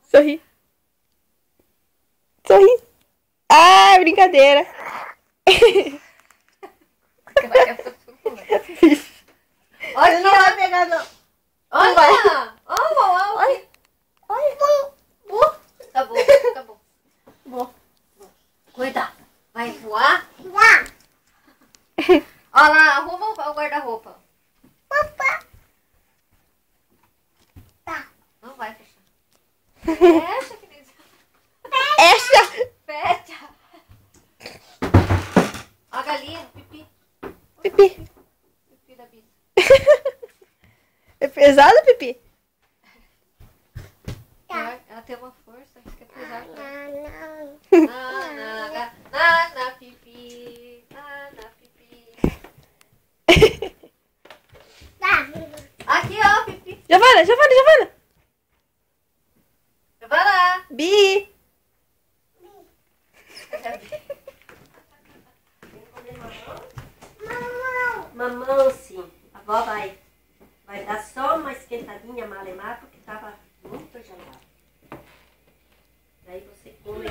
Sorri. Sorri. Ah, brincadeira. Olha, Você não vai pegar, não. olha, vai. olha. Olha. Acabou, acabou. Bom. Cuidado, vai voar? Olha lá, arruma o guarda-roupa. Não vai fechar. Fecha, querida. Essa. Fecha. Ó a galinha, pipi. Pipi. Pipi da Bisa. É pesado, Pipi? Ela tem uma força, isso que é pesado. Na, pipi. Na, pipi. Aqui, ó, pipi. Giovana, Giovana, Giovana. Vai lá. Bi. Mamão, sim. A avó vai dar só uma esquentadinha malemar porque tava muito gelado. Daí você come.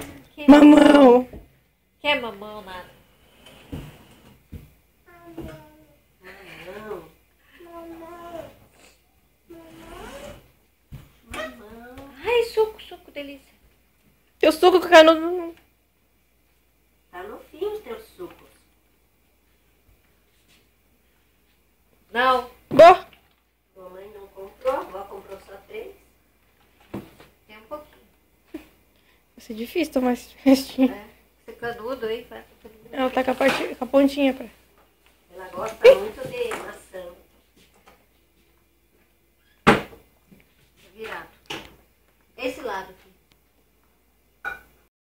Mamão. Quer mamão, nada. Mamão. Mamão. Ai, suco, delícia. Teu suco com canudo. Tá no fim os teus sucos. Não, Boa. Mamãe não comprou, a avó comprou só 3. tem um pouquinho. Vai ser difícil tomar esse restinho. É, esse canudo aí, vai. Ela tá com a pontinha pra... Ela gosta muito de maçã. Virado. Esse lado aqui.